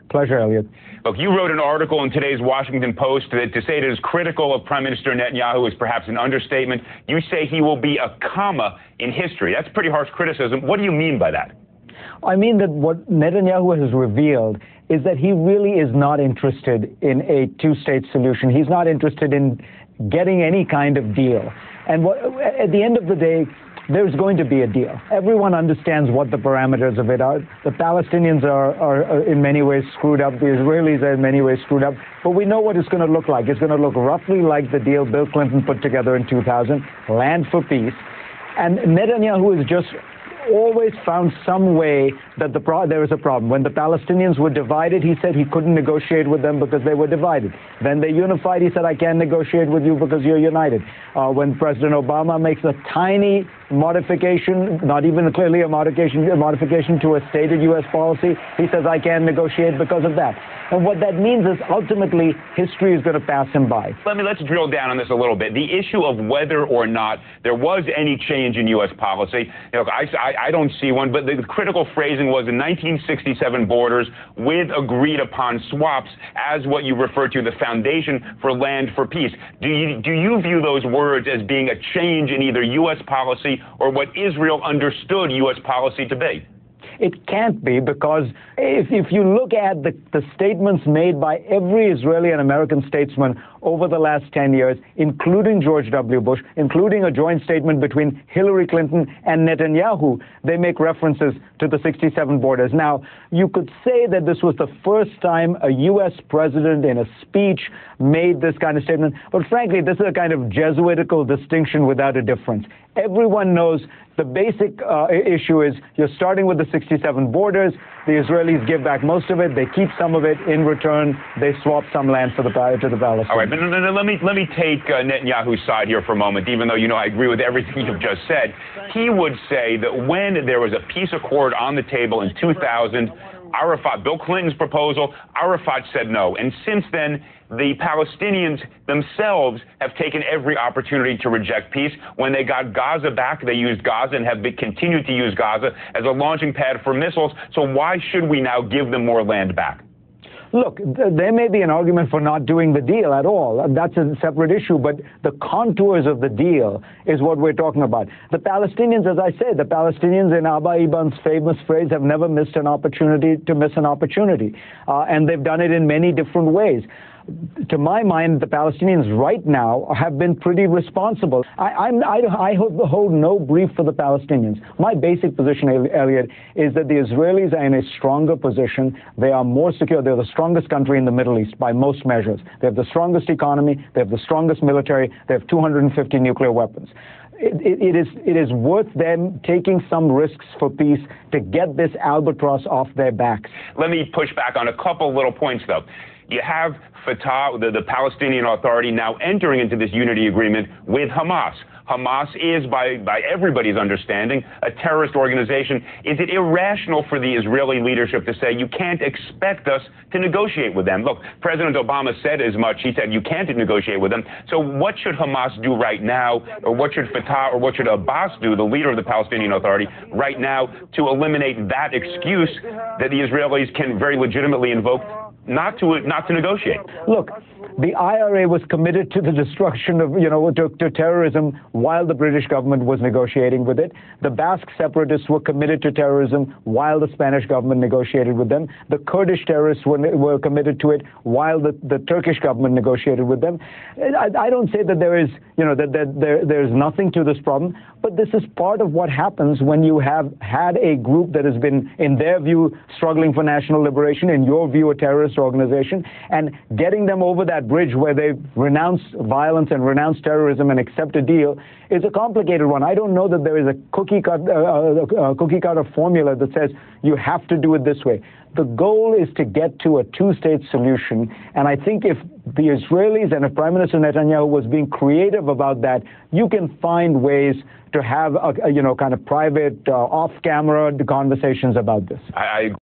Pleasure, Elliot. Look, you wrote an article in today's Washington Post that to say it is critical of Prime Minister Netanyahu is perhaps an understatement. You say he will be a comma in history. That's pretty harsh criticism. What do you mean by that? I mean that what Netanyahu has revealed is that he really is not interested in a two-state solution. He's not interested in getting any kind of deal. And at the end of the day, there's going to be a deal. Everyone understands what the parameters of it are. The Palestinians are in many ways screwed up. The Israelis are in many ways screwed up. But we know what it's going to look like. It's going to look roughly like the deal Bill Clinton put together in 2000, land for peace. And Netanyahu has just always found some way that there is a problem. When the Palestinians were divided, he said he couldn't negotiate with them because they were divided. Then they unified. He said, I can't negotiate with you because you're united. When President Obama makes a tiny modification, not even clearly a modification to a stated U.S. policy, he says, I can't negotiate because of that. And what that means is ultimately history is going to pass him by. Let's drill down on this a little bit. The issue of whether or not there was any change in U.S. policy, I don't see one, but the critical phrasing was the 1967 borders with agreed upon swaps as what you refer to the foundation for land for peace. Do you view those words as being a change in either U.S. policy or what Israel understood U.S. policy to be? It can't be, because if you look at the statements made by every Israeli and American statesman over the last 10 years, including George W. Bush, including a joint statement between Hillary Clinton and Netanyahu, they make references to the 67 borders. Now, you could say that this was the first time a U.S. president in a speech made this kind of statement, but frankly, this is a kind of Jesuitical distinction without a difference. Everyone knows the basic issue is you're starting with the 67 borders. The Israelis give back most of it. They keep some of it. In return, they swap some land to the Palestinians. All right, but let me take Netanyahu's side here for a moment, even though, I agree with everything you've just said. He would say that when there was a peace accord on the table in 2000, Bill Clinton's proposal, Arafat said no. And since then, the Palestinians themselves have taken every opportunity to reject peace. When they got Gaza back, they used Gaza and have continued to use Gaza as a launching pad for missiles. So why should we now give them more land back? Look, there may be an argument for not doing the deal at all. That's a separate issue, but the contours of the deal is what we're talking about. The Palestinians, as I said, the Palestinians in Abba Eban's famous phrase have never missed an opportunity to miss an opportunity, and they've done it in many different ways. To my mind, the Palestinians right now have been pretty responsible. I hold no brief for the Palestinians. My basic position, Elliot, is that the Israelis are in a stronger position. They are more secure. They're the strongest country in the Middle East by most measures. They have the strongest economy. They have the strongest military. They have 250 nuclear weapons. It is worth them taking some risks for peace to get this albatross off their backs. Let me push back on a couple little points, though. You have Fatah, the Palestinian Authority, now entering into this unity agreement with Hamas. Hamas is, by everybody's understanding, a terrorist organization. Is it irrational for the Israeli leadership to say you can't expect us to negotiate with them? Look, President Obama said as much. He said you can't negotiate with them. So what should Hamas do right now, or what should Fatah or what should Abbas do, the leader of the Palestinian Authority, right now to eliminate that excuse that the Israelis can very legitimately invoke not to negotiate? Look, the IRA was committed to the destruction of, to terrorism while the British government was negotiating with it. The Basque separatists were committed to terrorism while the Spanish government negotiated with them. The Kurdish terrorists were committed to it while the Turkish government negotiated with them. I don't say that there is, there's nothing to this problem, but this is part of what happens when you have had a group that has been, in their view, struggling for national liberation, in your view, a terrorist organization, and getting them over that bridge where they renounce violence and renounce terrorism and accept a deal is a complicated one. I don't know that there is a cookie cutter formula that says you have to do it this way. The goal is to get to a two-state solution, and I think if the Israelis and if Prime Minister Netanyahu was being creative about that, you can find ways to have kind of private, off-camera conversations about this.